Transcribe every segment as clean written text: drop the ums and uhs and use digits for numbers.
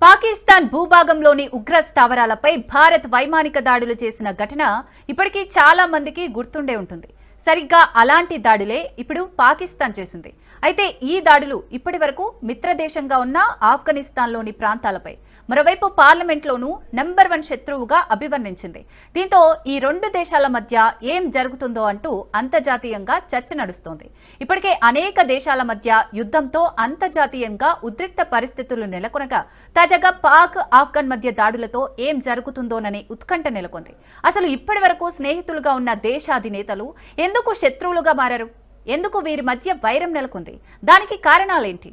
పాకిస్తాన్ భూభాగంలోని ఉగ్ర స్థావరాలపై భారత్ వైమానిక దాడులు చేసిన ఘటన ఇప్పటికీ చాలా మందికి గుర్తుండే ఉంటుంది. సరిగ్గా అలాంటి దాడులే ఇప్పుడు పాకిస్తాన్ చేసింది. అయితే ఈ దాడులు ఇప్పటివరకు మిత్రదేశంగా ఉన్న ఆఫ్ఘనిస్తాన్లోని ప్రాంతాలపై, మరోవైపు పార్లమెంట్లోనూ నెంబర్ 1 శత్రువుగా అభివర్ణించింది. దీంతో ఈ రెండు దేశాల మధ్య ఏం జరుగుతుందో అంటూ అంతర్జాతీయంగా చర్చ నడుస్తోంది. ఇప్పటికే అనేక దేశాల మధ్య యుద్ధంతో అంతర్జాతీయంగా ఉద్రిక్త పరిస్థితులు నెలకొనగా తాజాగా పాక్ ఆఫ్ఘన్ మధ్య దాడులతో ఏం జరుగుతుందోననే ఉత్కంఠ నెలకొంది. అసలు ఇప్పటి వరకు స్నేహితులుగా ఉన్న దేశాధినేతలు ఎందుకు శత్రువులుగా మారారు? ఎందుకు వీరి మధ్య వైరం నెలకొంది? దానికి కారణాలేంటి?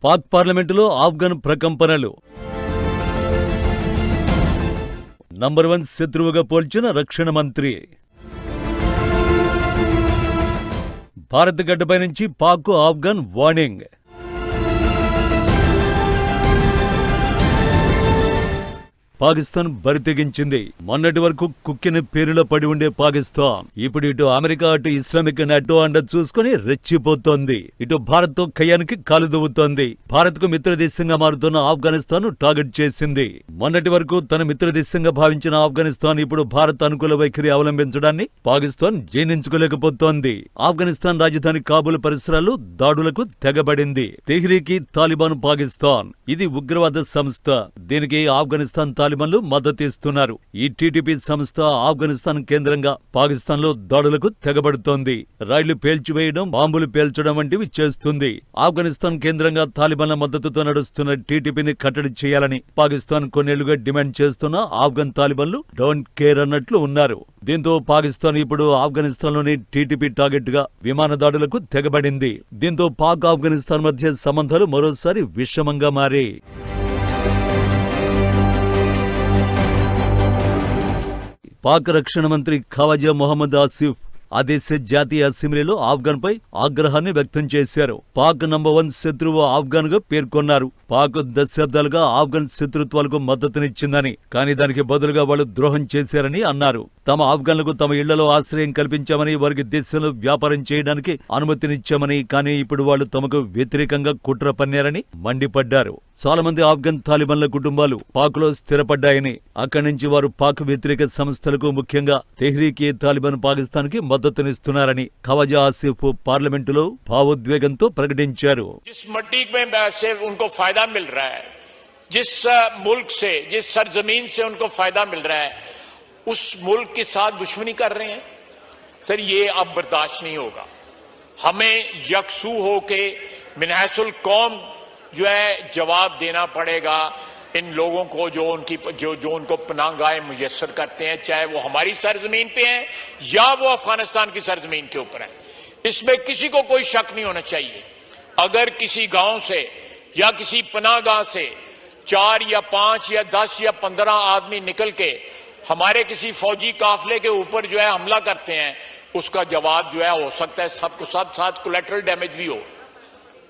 పాక్ పార్లమెంటులో ఆఫ్ఘన్ ప్రకంపనలు. నంబర్ 1 శత్రువుగా పోల్చిన రక్షణ మంత్రి. భారత్ గడ్డపై నుంచి పాక్ ఆఫ్ఘన్ వార్నింగ్. పాకిస్తాన్ బరితెగించింది. మొన్నటి వరకు కుక్కిన పేరులో పడి ఉండే పాకిస్తాన్ ఇప్పుడు ఇటు అమెరికా అటు ఇస్లామిక్ నాటో అండ చూసుకుని రెచ్చిపోతోంది. ఇటు భారత్ తో కయ్యానికి కాలు దువ్వుతోంది. భారత్ కు మిత్రదేశంగా మారుతున్న ఆఫ్ఘనిస్తాన్ టార్గెట్ చేసింది. మొన్నటి వరకు తన మిత్రదేశంగా భావించిన ఆఫ్ఘనిస్తాన్ ఇప్పుడు భారత్ అనుకూల వైఖరి అవలంబించడాన్ని పాకిస్తాన్ జీర్ణించుకోలేకపోతోంది. ఆఫ్ఘనిస్తాన్ రాజధాని కాబూల్ పరిసరాలు దాడులకు తెగబడింది. తెహ్రీకి తాలిబాన్ పాకిస్తాన్ ఇది ఉగ్రవాద సంస్థ. దీనికి ఆఫ్ఘనిస్తాన్ తాలిబాన్లు మద్దతిస్తున్నారు. ఈ టీటీపీ సంస్థ ఆఫ్ఘనిస్తాన్ కేంద్రంగా పాకిస్తాన్లో దాడులకు తెగబడుతోంది. రైళ్లు పేల్చివేయడం, బాంబులు పేల్చడం వంటివి చేస్తుంది. ఆఫ్ఘనిస్తాన్ కేంద్రంగా తాలిబాన్ల మద్దతుతో నడుస్తున్న టీటీపీని కట్టడి చేయాలని పాకిస్తాన్ కొన్నేళ్లుగా డిమాండ్ చేస్తున్న ఆఫ్ఘన్ తాలిబాన్లు డోంట్ కేర్ అన్నట్లు ఉన్నారు. దీంతో పాకిస్తాన్ ఇప్పుడు ఆఫ్ఘనిస్తాన్లోని టీటీపీ టార్గెట్ గా విమాన దాడులకు తెగబడింది. దీంతో పాక్ ఆఫ్ఘనిస్తాన్ మధ్య సంబంధాలు మరోసారి విషమంగా మారాయి. పాక్ రక్షణ మంత్రి ఖవాజా మొహమ్మద్ ఆసిఫ్ ఆ దేశ జాతీయ అసెంబ్లీలో ఆఫ్ఘన్ పై ఆగ్రహాన్ని వ్యక్తం చేశారు. పాక్ నంబర్ 1 శత్రువు ఆఫ్ఘన్ గా పేర్కొన్నారు. పాక్ దశాబ్దాలుగా ఆఫ్ఘన్ శత్రుత్వాలకు మద్దతునిచ్చిందని, కానీ దానికి బదులుగా వాళ్ళు ద్రోహం చేశారని అన్నారు. తమ ఆఫ్ఘన్లకు తమ ఇళ్లలో ఆశ్రయం కల్పించామని, వారికి దేశంలో వ్యాపారం చేయడానికి అనుమతినిచ్చామని, కానీ ఇప్పుడు వాళ్ళు తమకు వ్యతిరేకంగా కుట్ర పన్నారని మండిపడ్డారు. చాలా మంది ఆఫ్ఘన్ తాలిబాన్ల కుటుంబాలు పాక్ లో స్థిరపడ్డాయని, అక్కడి నుంచి వారు పాక్ వ్యతిరేక సంస్థలకు, ముఖ్యంగా తెహ్రీకే తాలిబాన్ పాకిస్తాన్ కి మద్దతునిస్తున్నారని ఖవాజా ఆసిఫ్ పార్లమెంటులో భావోద్వేగంతో ప్రకటించారు. मिल रहा है, जिस मुल्क से, जिस सरजमीन से उनको फायदा मिल रहा है, उस मुल्क के साथ दुश्मनी कर रहे हैं। सर ये अब बर्दाश्त नहीं होगा. हमें यकसू होके मिनहसुल कौम जो है जवाब देना पड़ेगा इन लोगों को जो उनको पनाहगाहें मुयस्सर करते हैं, चाहे वो हमारी सरजमीन पे हैं या वो अफगानिस्तान की सरजमीन के ऊपर है. इसमें किसी को कोई शक नहीं होना चाहिए. अगर किसी गांव से या किसी पनाहगाह से 4 या 5 या 10 या 15 आदमी निकल के हमारे किसी फौजी काफले के ऊपर जो है हमला करते हैं, उसका जवाब जो है हो सकता है सबको सब साथ कोलैटरल डैमेज भी हो.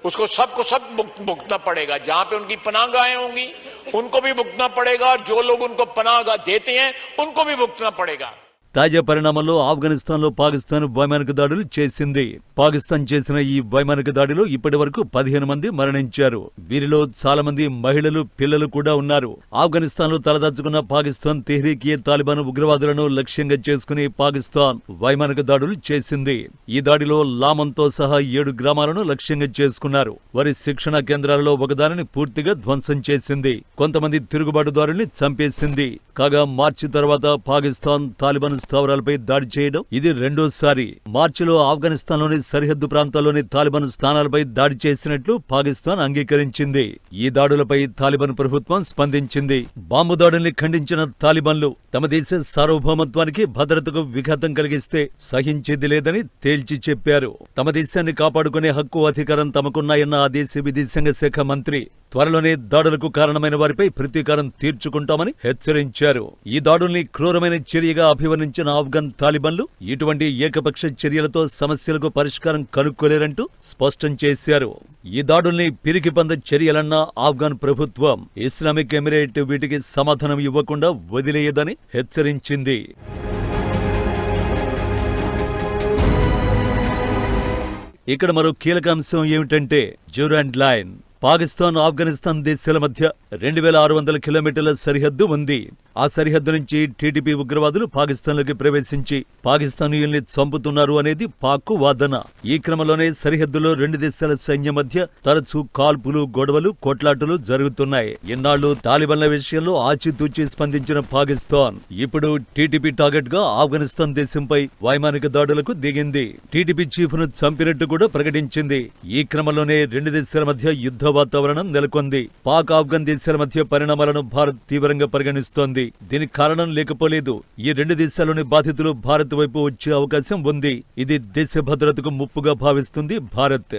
उसको सबको सब भुगतना पड़ेगा. जहां पे उनकी पनाहगाहें होंगी उनको भी भुगतना पड़ेगा, और जो लोग उनको पनाहगाह देते हैं उनको भी भुगतना पड़ेगा. తాజా పరిణామంలో ఆఫ్ఘనిస్తాన్లో పాకిస్తాన్ వైమానిక దాడులు చేసింది. పాకిస్తాన్ చేసిన ఈ వైమానిక దాడిలో ఇప్పటి వరకు 15 మంది మరణించారు. వీరిలో చాలా మంది మహిళలు, పిల్లలు కూడా ఉన్నారు. ఆఫ్ఘనిస్తాన్లో తలదాచుకున్న పాకిస్తాన్ తెహ్రీకే తాలిబాన్ ఉగ్రవాదులను లక్ష్యంగా చేసుకుని పాకిస్తాన్ వైమానిక దాడులు చేసింది. ఈ దాడిలో లామంతో సహా 7 గ్రామాలను లక్ష్యంగా చేసుకున్నారు. వారి శిక్షణ కేంద్రాలలో ఒకదానిని పూర్తిగా ధ్వంసం చేసింది. కొంతమంది తిరుగుబాటుదారుల్ని చంపేసింది. కాగా మార్చి తర్వాత పాకిస్తాన్ తాలిబాన్ స్థావరాలపై దాడి చేయడం ఇది రెండోసారి. మార్చిలో ఆఫ్ఘనిస్తాన్లోని సరిహద్దు ప్రాంతాల్లోని తాలిబాన్ స్థానాలపై దాడి చేసినట్లు పాకిస్తాన్ అంగీకరించింది. ఈ దాడులపై తాలిబాన్ ప్రభుత్వం స్పందించింది. బాంబు దాడుల్ని ఖండించిన తాలిబాన్లు తమ దేశ సార్వభౌమత్వానికి, భద్రతకు విఘాతం కలిగిస్తే సహించేది లేదని తేల్చి చెప్పారు. తమ దేశాన్ని కాపాడుకునే హక్కు, అధికారం తమకున్నాయన్న ఆ దేశ విదేశాంగ శాఖ మంత్రి త్వరలోనే దాడులకు కారణమైన వారిపై ప్రతీకారం తీర్చుకుంటామని హెచ్చరించారు. ఈ దాడుల్ని క్రూరమైన చర్యగా అభివర్ణించిన ఆఫ్ఘన్ తాలిబాన్లు ఇటువంటి ఏకపక్ష చర్యలతో సమస్యలకు పరిష్కారం కనుక్కోలేరంటూ స్పష్టం చేశారు. ఈ దాడుల్ని పిరికిపంద చర్యలన్న ఆఫ్ఘన్ ప్రభుత్వం ఇస్లామిక్ ఎమిరేట్ వీటికి సమాధానం ఇవ్వకుండా వదిలేయదని హెచ్చరించింది. ఇక్కడ మరో కీలక అంశం ఏమిటంటే డ్యూరాండ్ లైన్. పాకిస్తాన్, ఆఫ్ఘనిస్తాన్ దేశాల మధ్య 2600 కిలోమీటర్ల సరిహద్దు ఉంది. ఆ సరిహద్దు నుంచి టీడీపీ ఉగ్రవాదులు పాకిస్తాన్లోకి ప్రవేశించి పాకిస్తానీయుల్ని చంపుతున్నారు అనేది పాక్ వాదన. ఈ క్రమంలోనే సరిహద్దులో రెండు దేశాల సైన్యం మధ్య తరచూ కాల్పులు, గొడవలు, కొట్లాటలు జరుగుతున్నాయి. ఇన్నాళ్లు తాలిబాన్ల విషయంలో ఆచితూచి స్పందించిన పాకిస్తాన్ ఇప్పుడు టీడీపీ టార్గెట్ గా ఆఫ్ఘనిస్తాన్ దేశంపై వైమానిక దాడులకు దిగింది. టీడీపీ చీఫ్ ను చంపినట్టు కూడా ప్రకటించింది. ఈ క్రమంలోనే రెండు దేశాల మధ్య యుద్ధ వాతావరణం నెలకొంది. పాక్, ఆఫ్ఘన్ దేశాల మధ్య పరిణామాలను భారత్ తీవ్రంగా పరిగణిస్తోంది. దీనికి కారణం లేకపోలేదు. ఈ రెండు దేశాల్లోని బాధితులు భారత్ వైపు వచ్చే అవకాశం ఉంది. ఇది దేశ భద్రతకు ముప్పుగా భావిస్తుంది భారత్.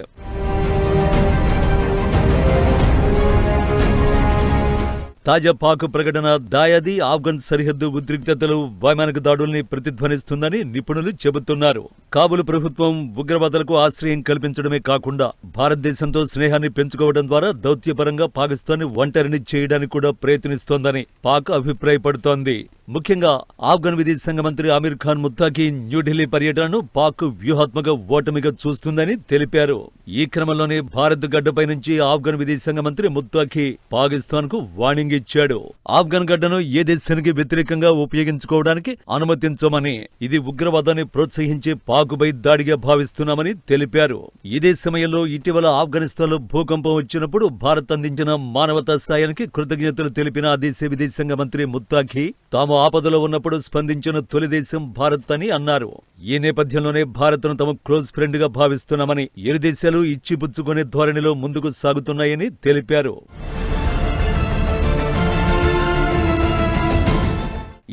తాజా పాక్ ప్రకటన దాయాది ఆఫ్ఘన్ సరిహద్దు ఉద్రిక్తతలు, వైమానిక దాడుల్ని ప్రతిధ్వనిస్తుందని నిపుణులు చెబుతున్నారు. కాబుల్ ప్రభుత్వం ఉగ్రవాదులకు ఆశ్రయం కల్పించడమే కాకుండా భారతదేశంతో స్నేహాన్ని పెంచుకోవడం ద్వారా దౌత్యపరంగా పాకిస్తాన్ ఒంటరిని చేయడానికి కూడా ప్రయత్నిస్తోందని పాక్ అభిప్రాయపడుతోంది. ముఖ్యంగా ఆఫ్ఘన్ విదేశాంగ మంత్రి ఆమీర్ ఖాన్ ముత్తాకి న్యూఢిల్లీ పర్యటనను పాక్ వ్యూహాత్మక ఓటమిగా చూస్తుందని తెలిపారు. ఈ క్రమంలోనే భారత్ గడ్డపై నుంచి ఆఫ్ఘన్ విదేశాంగ మంత్రి ముత్తాకి పాకిస్తాన్ కు వార్నింగ్ ఇచ్చాడు. ఆఫ్ఘన్ గడ్డను ఏ దేశానికి వ్యతిరేకంగా ఉపయోగించుకోవడానికి అనుమతించమని, ఇది ఉగ్రవాదాన్ని ప్రోత్సహించే పాకుపై దాడిగా భావిస్తున్నామని తెలిపారు. ఇదే సమయంలో ఇటీవల ఆఫ్ఘనిస్తాన్ లో భూకంపం వచ్చినప్పుడు భారత్ అందించిన మానవతా సాయానికి కృతజ్ఞతలు తెలిపిన ఆ దేశ విదేశాంగ మంత్రి ముత్తాకి తాము ఆపదలో ఉన్నప్పుడు స్పందించిన తొలి దేశం భారత్ అని అన్నారు. ఈ నేపథ్యంలోనే భారత్ను తమ క్లోజ్ ఫ్రెండ్ గా భావిస్తున్నామని, ఇరు దేశాలు ఇచ్చిపుచ్చుకునే ధోరణిలో ముందుకు సాగుతున్నాయని తెలిపారు.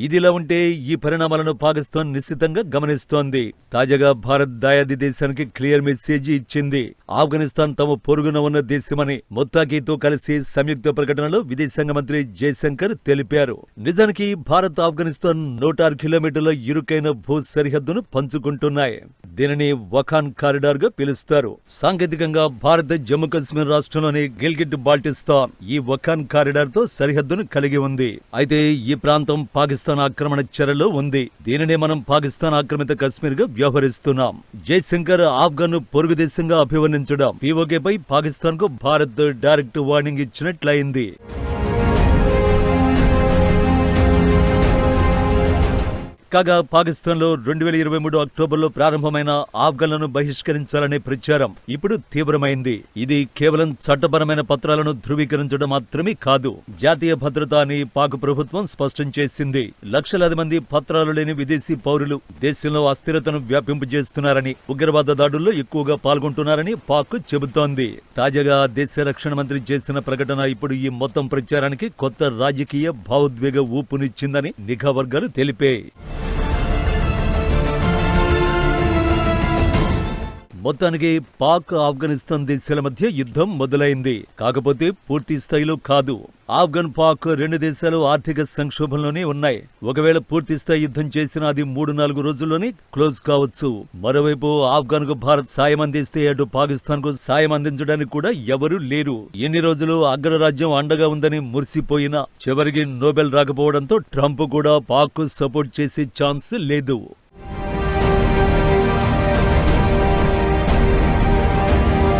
ఇదిలా ఉంటే ఈ పరిణామాలను పాకిస్తాన్ నిశ్చితంగా గమనిస్తోంది. తాజాగా భారత్ దాయాది దేశానికి క్లియర్ మెసేజ్ ఇచ్చింది. ఆఫ్ఘనిస్తాన్ తమ పొరుగున ఉన్న దేశమని ముత్తాకీతో కలిసి సంయుక్త ప్రకటనలో విదేశాంగ మంత్రి జయశంకర్ తెలిపారు. నిజానికి భారత్, ఆఫ్ఘనిస్తాన్ 106 కిలోమీటర్ల ఇరుకైన భూ సరిహద్దును పంచుకుంటున్నాయి. దీనిని వఖాన్ కారిడార్ గా పిలుస్తారు. సాంకేతికంగా భారత్ జమ్మూ కాశ్మీర్ రాష్ట్రంలోని గిల్గిట్ బాల్టిస్తాన్ ఈ వఖాన్ కారిడార్ తో సరిహద్దును కలిగి ఉంది. అయితే ఈ ప్రాంతం పాకిస్తాన్ ఆక్రమణ చర్యలో ఉంది. దీనినే మనం పాకిస్తాన్ ఆక్రమిత కశ్మీర్ గా వ్యవహరిస్తున్నాం. జయశంకర్ ఆఫ్ఘన్ పొరుగు దేశంగా అభివర్ణించడం పీఓకే పై పాకిస్తాన్ కు భారత్ డైరెక్ట్ వార్నింగ్ ఇచ్చినట్లయింది. కాగా పాకిస్తాన్లో 2023 అక్టోబర్లో ప్రారంభమైన ఆఫ్ఘన్లను బహిష్కరించాలనే ప్రచారం ఇప్పుడు తీవ్రమైంది. ఇది కేవలం చట్టపరమైన పత్రాలను ధృవీకరించడం మాత్రమే కాదు, జాతీయ భద్రత అని పాక్ ప్రభుత్వం స్పష్టం చేసింది. లక్షలాది మంది పత్రాలు లేని విదేశీ పౌరులు దేశంలో అస్థిరతను వ్యాపింపజేస్తున్నారని, ఉగ్రవాద దాడుల్లో ఎక్కువగా పాల్గొంటున్నారని పాక్ చెబుతోంది. తాజాగా దేశ రక్షణ మంత్రి చేసిన ప్రకటన ఇప్పుడు ఈ మొత్తం ప్రచారానికి కొత్త రాజకీయ భావోద్వేగ ఊపునిచ్చిందని నిఘా వర్గాలు తెలిపాయి. మొత్తానికి పాక్, ఆఫ్ఘనిస్తాన్ దేశాల మధ్య యుద్ధం మొదలైంది. కాకపోతే పూర్తి స్థాయిలో కాదు. ఆఫ్ఘన్, పాక్ రెండు దేశాలు ఆర్థిక సంక్షోభంలోనే ఉన్నాయి. ఒకవేళ పూర్తి స్థాయి యుద్ధం చేసినా అది 3-4 రోజుల్లోనే క్లోజ్ కావచ్చు. మరోవైపు ఆఫ్ఘన్ కు భారత్ సాయం అందిస్తే అటు పాకిస్తాన్ కు సాయం అందించడానికి కూడా ఎవరూ లేరు. ఎన్ని రోజులు అగ్రరాజ్యం అండగా ఉందని మురిసిపోయినా చివరికి నోబెల్ రాకపోవడంతో ట్రంప్ కూడా పాక్ కు సపోర్ట్ చేసే ఛాన్స్ లేదు.